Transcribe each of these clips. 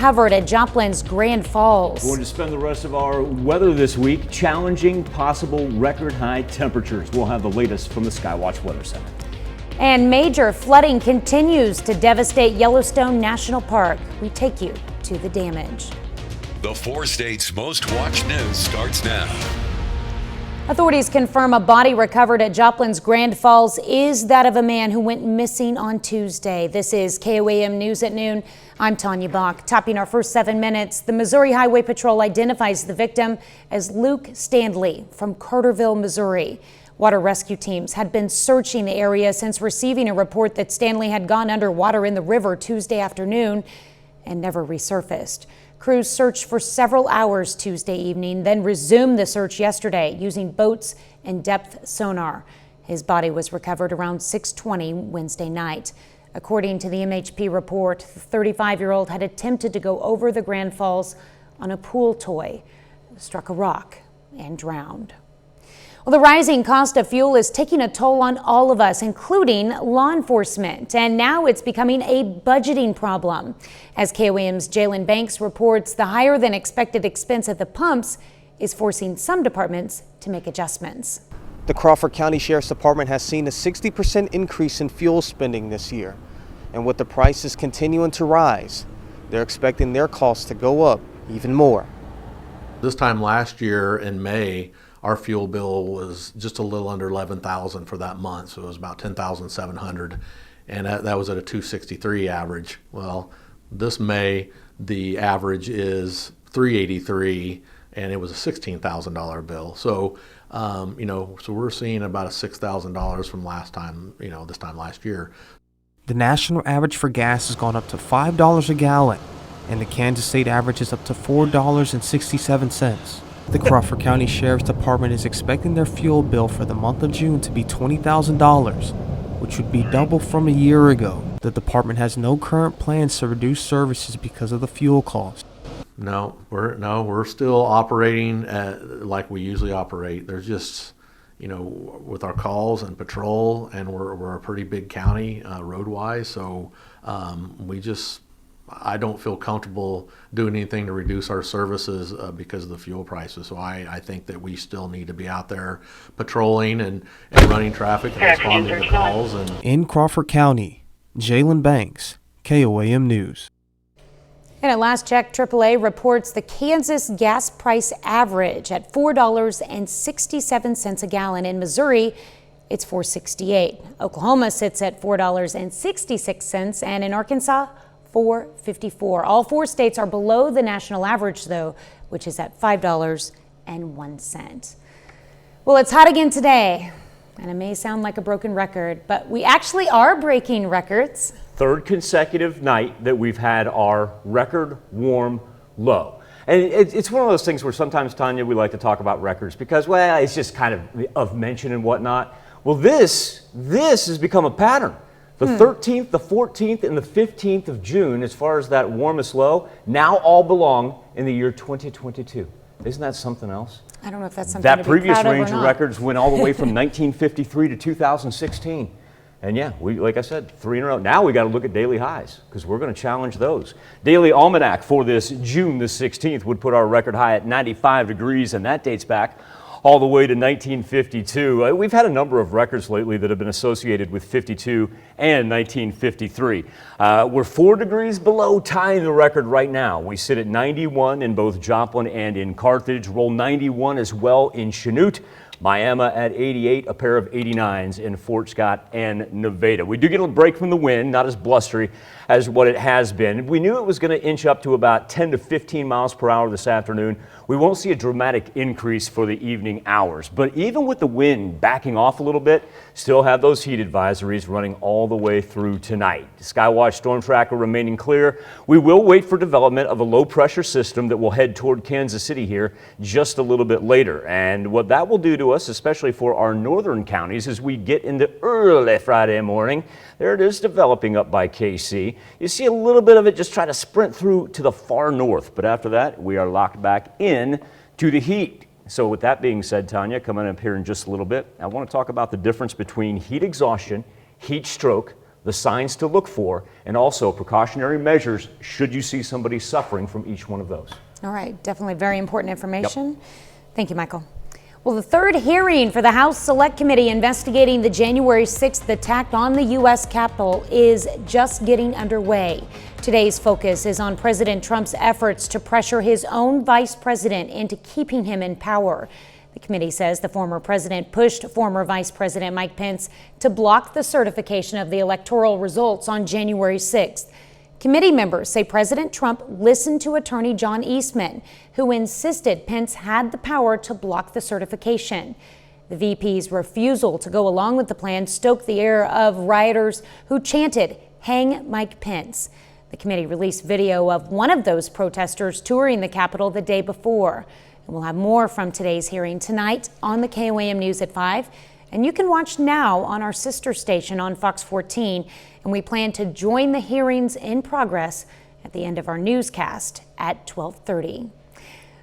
Covered at Joplin's Grand Falls. We're going to spend the rest of our weather this week challenging possible record high temperatures. We'll have the latest from the Skywatch Weather Center. And major flooding continues to devastate Yellowstone National Park. We take you to the damage. The 4 states' most watched news starts now. Authorities confirm a body recovered at Joplin's Grand Falls is that of a man who went missing on Tuesday. This is KOAM News at noon. I'm Tanya Bach. Topping our first 7 minutes, the Missouri Highway Patrol identifies the victim as Luke Stanley from Carterville, Missouri. Water rescue teams had been searching the area since receiving a report that Stanley had gone underwater in the river Tuesday afternoon and never resurfaced. Crews searched for several hours Tuesday evening, then resumed the search yesterday using boats and depth sonar. His body was recovered around 6:20 Wednesday night. According to the MHP report, the 35-year-old had attempted to go over the Grand Falls on a pool toy, struck a rock, and drowned. Well, the rising cost of fuel is taking a toll on all of us, including law enforcement, and now it's becoming a budgeting problem. As KOAM's Jalen Banks reports, the higher than expected expense at the pumps is forcing some departments to make adjustments. The Crawford County Sheriff's Department has seen a 60% increase in fuel spending this year, and with the prices continuing to rise, they're expecting their costs to go up even more. This time last year in May, our fuel bill was just a little under $11,000 for that month, so it was about $10,700, and that was at a 263 average. Well, this May the average is $383, and it was a $16,000 bill. So, so we're seeing about a $6,000 from last time, this time last year. The national average for gas has gone up to $5 a gallon, and the Kansas State average is up to $4.67. The Crawford County Sheriff's Department is expecting their fuel bill for the month of June to be $20,000, which would be double from a year ago. The department has no current plans to reduce services because of the fuel cost. No, we're still operating like we usually operate. There's just, with our calls and patrol, and we're a pretty big county road-wise, so I don't feel comfortable doing anything to reduce our services because of the fuel prices. So I think that we still need to be out there patrolling and running traffic and responding to calls. In Crawford County, Jalen Banks, KOAM News. And at last check, AAA reports the Kansas gas price average at $4.67 a gallon. In Missouri, it's $4.68. Oklahoma sits at $4.66, and in Arkansas, $4.54. All 4 states are below the national average, though, which is at $5.01. Well, it's hot again today, and it may sound like a broken record, but we actually are breaking records. 3rd consecutive night that we've had our record warm low. And it's one of those things where sometimes, Tanya, we like to talk about records because, well, it's just kind of mention and whatnot. Well, this has become a pattern. The 13th, the 14th, and the 15th of June, as far as that warmest low, now all belong in the year 2022. Isn't that something else? I don't know if that's something that to be previous proud of range or of not. records went all the way from 1953 to 2016. And yeah, like I said, 3 in a row. Now we got to look at daily highs because we're going to challenge those. Daily almanac for this June the 16th would put our record high at 95 degrees, and that dates back all the way to 1952. We've had a number of records lately that have been associated with 52 and 1953. We're 4 degrees below tying the record right now. We sit at 91 in both Joplin and in Carthage. Roll 91 as well in Chanute. Miami at 88, a pair of 89s in Fort Scott and Nevada. We do get a break from the wind, not as blustery as what it has been. We knew it was going to inch up to about 10 to 15 miles per hour this afternoon. We won't see a dramatic increase for the evening hours, but even with the wind backing off a little bit, still have those heat advisories running all the way through tonight. Skywatch Storm Tracker remaining clear. We will wait for development of a low pressure system that will head toward Kansas City here just a little bit later. And what that will do to us, especially for our northern counties, as we get into early Friday morning, there it is developing up by KC. You see a little bit of it just try to sprint through to the far north, but after that, we are locked back in to the heat. So with that being said, Tanya, coming up here in just a little bit, I want to talk about the difference between heat exhaustion, heat stroke, the signs to look for, and also precautionary measures should you see somebody suffering from each one of those. All right, definitely very important information. Yep. Thank you, Michael. Well, the third hearing for the House Select Committee investigating the January 6th attack on the U.S. Capitol is just getting underway. Today's focus is on President Trump's efforts to pressure his own vice president into keeping him in power. The committee says the former president pushed former Vice President Mike Pence to block the certification of the electoral results on January 6th. Committee members say President Trump listened to attorney John Eastman, who insisted Pence had the power to block the certification. The VP's refusal to go along with the plan stoked the ire of rioters who chanted, "Hang Mike Pence." The committee released video of one of those protesters touring the Capitol the day before. And we'll have more from today's hearing tonight on the KOAM News at 5. And you can watch now on our sister station on Fox 14. And we plan to join the hearings in progress at the end of our newscast at 12:30.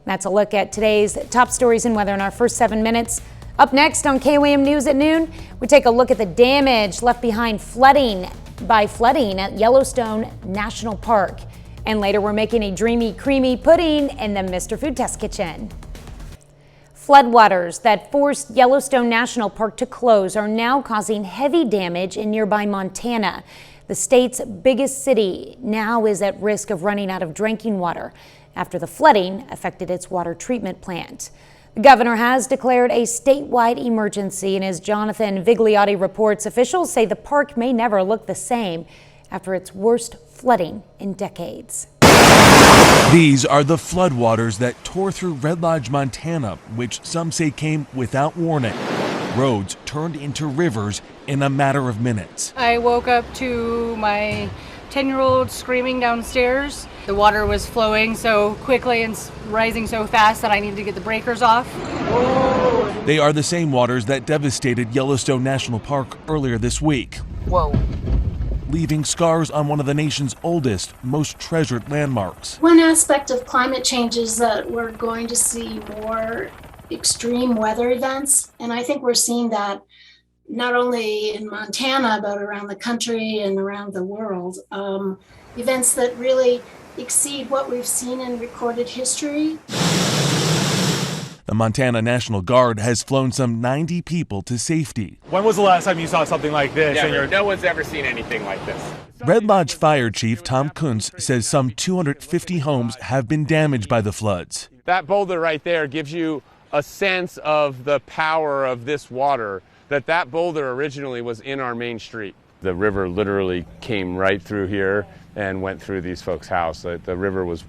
That's a look at today's top stories and weather in our first 7 minutes. Up next on KOAM News at noon, we take a look at the damage left behind by flooding at Yellowstone National Park. And later, we're making a dreamy, creamy pudding in the Mr. Food Test Kitchen. Floodwaters that forced Yellowstone National Park to close are now causing heavy damage in nearby Montana. The state's biggest city now is at risk of running out of drinking water after the flooding affected its water treatment plant. The governor has declared a statewide emergency, and as Jonathan Vigliotti reports, officials say the park may never look the same after its worst flooding in decades. These are the floodwaters that tore through Red Lodge, Montana, which some say came without warning. Roads turned into rivers in a matter of minutes. I woke up to my 10-year-old screaming downstairs. The water was flowing so quickly and rising so fast that I needed to get the breakers off. They are the same waters that devastated Yellowstone National Park earlier this week. Whoa. Leaving scars on one of the nation's oldest, most treasured landmarks. One aspect of climate change is that we're going to see more extreme weather events, and I think we're seeing that not only in Montana, but around the country and around the world. Events that really exceed what we've seen in recorded history. The Montana National Guard has flown some 90 people to safety. When was the last time you saw something like this? No one's ever seen anything like this. Red Lodge Fire Chief Tom Kuntz says some 250 homes have been damaged by the floods. That boulder right there gives you a sense of the power of this water, that boulder originally was in our main street. The river literally came right through here and went through these folks' house. The river was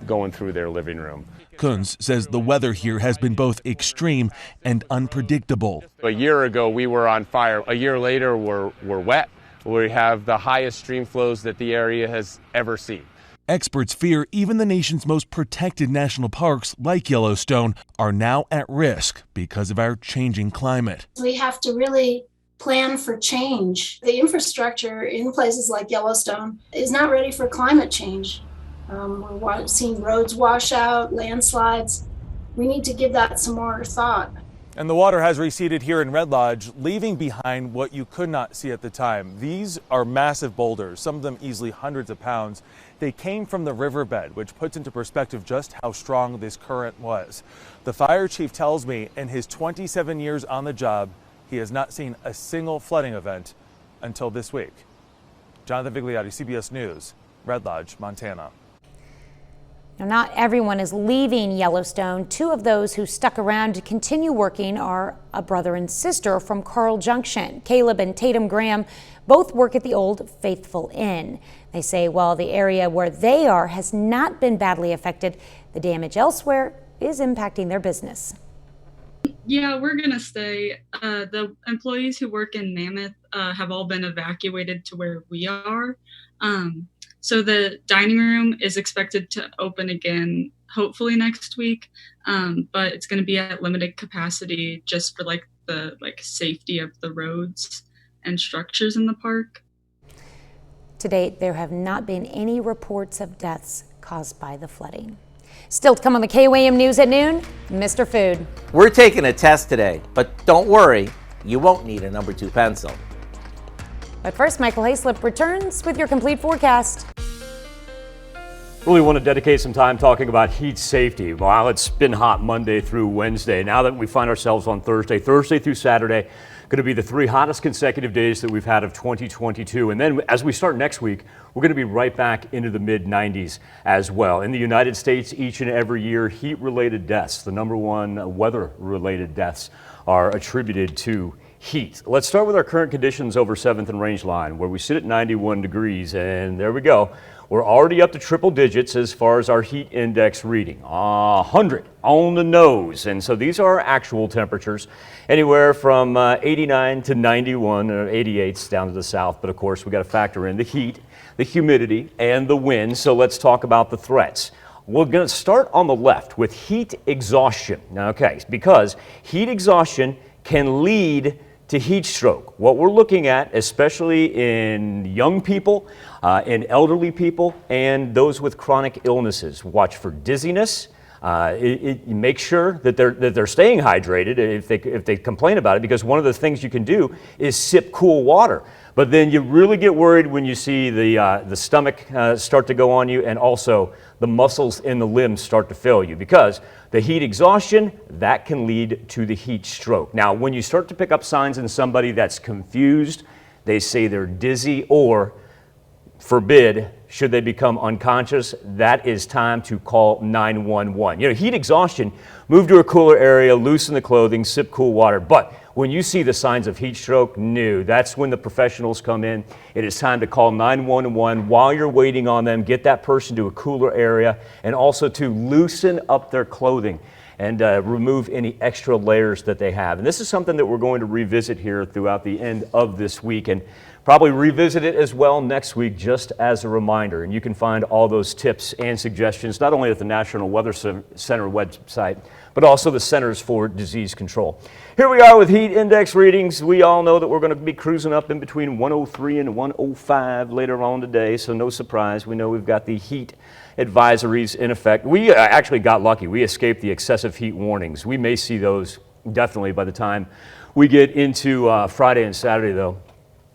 going through their living room. Kuntz says the weather here has been both extreme and unpredictable. A year ago, we were on fire. A year later, we're wet. We have the highest stream flows that the area has ever seen. Experts fear even the nation's most protected national parks, like Yellowstone, are now at risk because of our changing climate. We have to really plan for change. The infrastructure in places like Yellowstone is not ready for climate change. We're seeing roads wash out, landslides. We need to give that some more thought. And the water has receded here in Red Lodge, leaving behind what you could not see at the time. These are massive boulders, some of them easily hundreds of pounds. They came from the riverbed, which puts into perspective just how strong this current was. The fire chief tells me in his 27 years on the job, he has not seen a single flooding event until this week. Jonathan Vigliotti, CBS News, Red Lodge, Montana. Now, not everyone is leaving Yellowstone. Two of those who stuck around to continue working are a brother and sister from Carl Junction. Caleb and Tatum Graham both work at the Old Faithful Inn. They say while the area where they are has not been badly affected, the damage elsewhere is impacting their business. Yeah, we're going to stay. The employees who work in Mammoth have all been evacuated to where we are. So the dining room is expected to open again, hopefully next week, but it's going to be at limited capacity just for the safety of the roads and structures in the park. To date, there have not been any reports of deaths caused by the flooding. Still to come on the KOAM News at noon, Mr. Food. We're taking a test today, but don't worry, you won't need a number 2 pencil. But first, Michael Hayslip returns with your complete forecast. Really want to dedicate some time talking about heat safety. While it's been hot Monday through Wednesday, now that we find ourselves on Thursday through Saturday, going to be the 3 hottest consecutive days that we've had of 2022. And then as we start next week, we're going to be right back into the mid-90s as well. In the United States, each and every year, heat-related deaths, the number one weather-related deaths, are attributed to heat. Let's start with our current conditions over 7th and Range Line, where we sit at 91 degrees, and there we go. We're already up to triple digits as far as our heat index reading, 100 on the nose. And so these are our actual temperatures, anywhere from 89 to 91 or 88 down to the south. But of course, we got to factor in the heat, the humidity, and the wind. So let's talk about the threats. We're going to start on the left with heat exhaustion. Okay, because heat exhaustion can lead to heat stroke. What we're looking at, especially in young people, in elderly people, and those with chronic illnesses, watch for dizziness. Make sure that they're staying hydrated if they complain about it, because one of the things you can do is sip cool water. But then you really get worried when you see the stomach start to go on you, and also the muscles in the limbs start to fail you, because the heat exhaustion, that can lead to the heat stroke. Now, when you start to pick up signs in somebody that's confused, they say they're dizzy, or forbid, should they become unconscious, that is time to call 911. You know, heat exhaustion, move to a cooler area, loosen the clothing, sip cool water. But when you see the signs of heat stroke, no, that's when the professionals come in. It is time to call 911 while you're waiting on them. Get that person to a cooler area, and also to loosen up their clothing and remove any extra layers that they have. And this is something that we're going to revisit here throughout the end of this week, and probably revisit it as well next week, just as a reminder. And you can find all those tips and suggestions not only at the National Weather Center website, but also the Centers for Disease Control. Here we are with heat index readings. We all know that we're going to be cruising up in between 103 and 105 later on today, so no surprise. We know we've got the heat advisories in effect. We actually got lucky. We escaped the excessive heat warnings. We may see those definitely by the time we get into Friday and Saturday, though.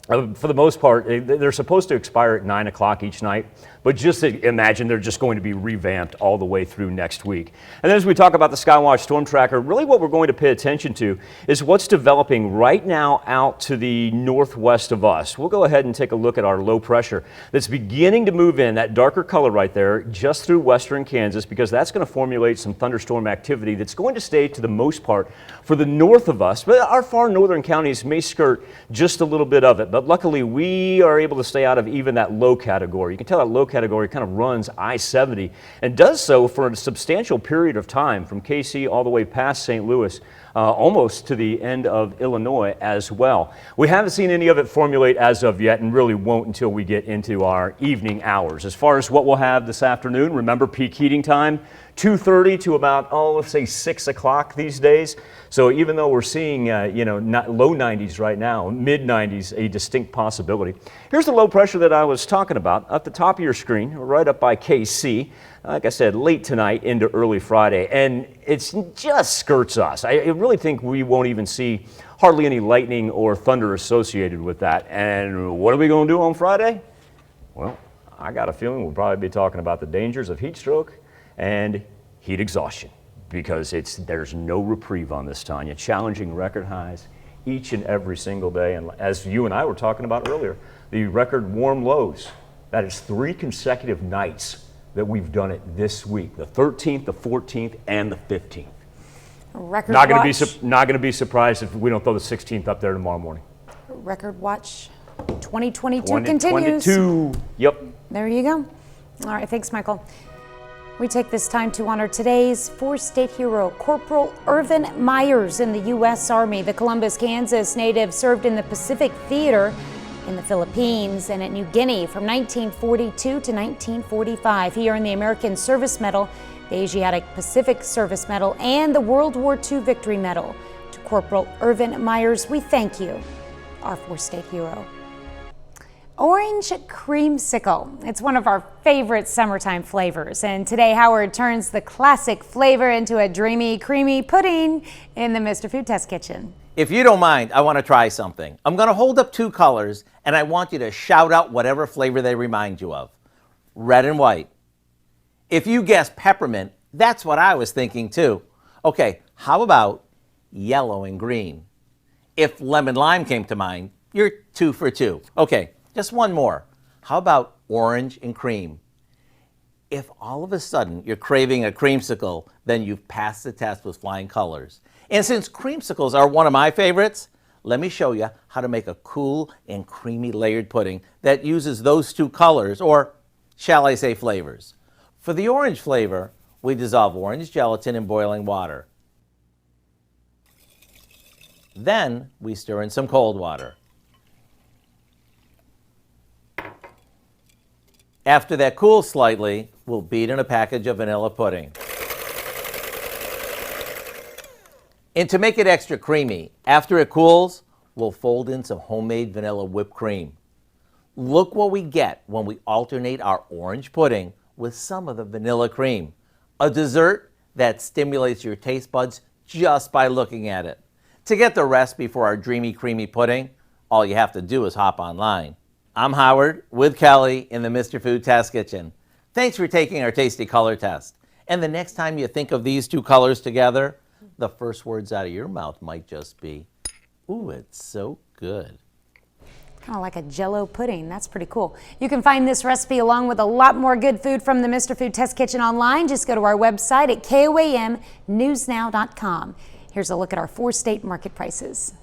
For the most part, they're supposed to expire at 9 o'clock each night, but just imagine they're just going to be revamped all the way through next week. And then as we talk about the Skywatch Storm Tracker, really what we're going to pay attention to is what's developing right now out to the northwest of us. We'll go ahead and take a look at our low pressure that's beginning to move in, that darker color right there, just through western Kansas, because that's going to formulate some thunderstorm activity that's going to stay, to the most part, for the north of us. But our far northern counties may skirt just a little bit of it. But luckily, we are able to stay out of even that low category. You can tell that low category kind of runs I-70 and does so for a substantial period of time, from KC all the way past St. Louis, almost to the end of Illinois as well. We haven't seen any of it formulate as of yet, and really won't until we get into our evening hours. As far as what we'll have this afternoon, remember peak heating time, 2:30 to about, let's say 6 o'clock these days. So even though we're seeing, not low 90s right now, mid 90s, a distinct possibility. Here's the low pressure that I was talking about at the top of your screen, right up by KC. Like I said, late tonight into early Friday, and it's just skirts us. I really think we won't even see hardly any lightning or thunder associated with that. And what are we going to do on Friday? Well, I got a feeling we'll probably be talking about the dangers of heat stroke and heat exhaustion, because there's no reprieve on this, Tanya. Challenging record highs each and every single day. And as you and I were talking about earlier, the record warm lows, that is 3 consecutive nights that we've done it this week, the 13th, the 14th, and the 15th. Record not watch. Not going to be surprised if we don't throw the 16th up there tomorrow morning. Record watch 2022 continues. 2022, yep. There you go. All right, thanks, Michael. We take this time to honor today's 4-state hero, Corporal Irvin Myers in the U.S. Army. The Columbus, Kansas native served in the Pacific Theater in the Philippines and at New Guinea from 1942 to 1945. He earned the American Service Medal, the Asiatic Pacific Service Medal, and the World War II Victory Medal. To Corporal Irvin Myers, we thank you, our 4-state hero. Orange creamsicle. It's one of our favorite summertime flavors. And today Howard turns the classic flavor into a dreamy, creamy pudding in the Mr. Food Test Kitchen. If you don't mind, I want to try something. I'm going to hold up two colors and I want you to shout out whatever flavor they remind you of. Red and white. If you guess peppermint, that's what I was thinking too. Okay, how about yellow and green? If lemon lime came to mind, you're 2 for 2. Okay. Just one more. How about orange and cream? If all of a sudden you're craving a creamsicle, then you've passed the test with flying colors. And since creamsicles are one of my favorites, let me show you how to make a cool and creamy layered pudding that uses those two colors, or shall I say flavors. For the orange flavor, we dissolve orange gelatin in boiling water. Then we stir in some cold water. After that cools slightly, we'll beat in a package of vanilla pudding. And to make it extra creamy, after it cools, we'll fold in some homemade vanilla whipped cream. Look what we get when we alternate our orange pudding with some of the vanilla cream. A dessert that stimulates your taste buds just by looking at it. To get the recipe for our dreamy, creamy pudding, all you have to do is hop online. I'm Howard with Kelly in the Mr. Food Test Kitchen. Thanks for taking our tasty color test. And the next time you think of these two colors together, the first words out of your mouth might just be, ooh, it's so good. Kind of like a Jell-O pudding. That's pretty cool. You can find this recipe along with a lot more good food from the Mr. Food Test Kitchen online. Just go to our website at KOAMnewsnow.com. Here's a look at our 4-state market prices.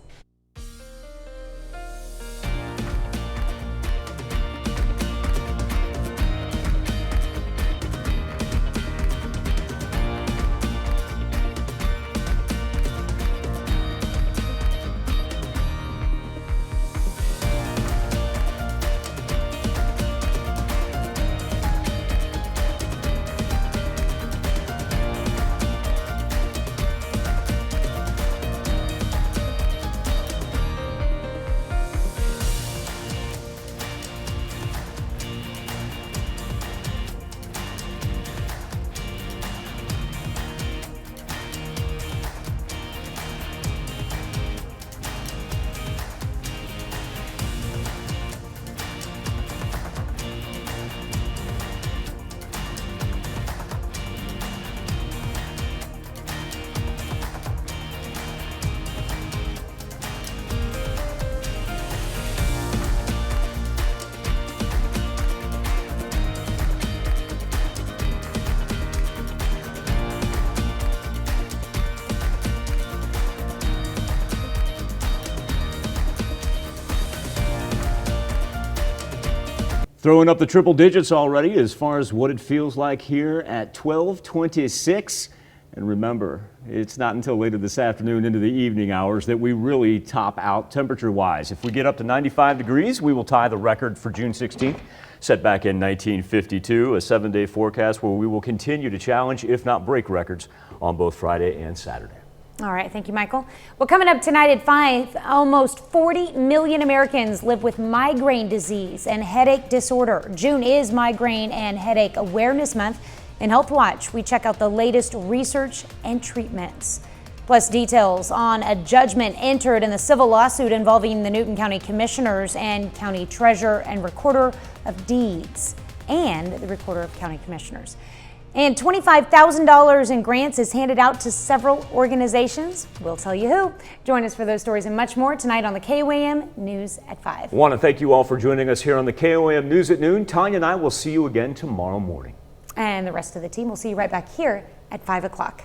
Throwing up the triple digits already as far as what it feels like here at 12:26. And remember, it's not until later this afternoon into the evening hours that we really top out temperature-wise. If we get up to 95 degrees, we will tie the record for June 16th, set back in 1952, a 7-day forecast where we will continue to challenge, if not break records, on both Friday and Saturday. All right, thank you, Michael. Well, coming up tonight at 5, almost 40 million Americans live with migraine disease and headache disorder. June is Migraine and Headache Awareness Month. In Health Watch, we check out the latest research and treatments. Plus details on a judgment entered in the civil lawsuit involving the Newton County Commissioners and County Treasurer and Recorder of Deeds and the Recorder of County Commissioners. And $25,000 in grants is handed out to several organizations. We'll tell you who. Join us for those stories and much more tonight on the KOAM News at 5. I want to thank you all for joining us here on the KOAM News at noon. Tanya and I will see you again tomorrow morning. And the rest of the team will see you right back here at 5 o'clock.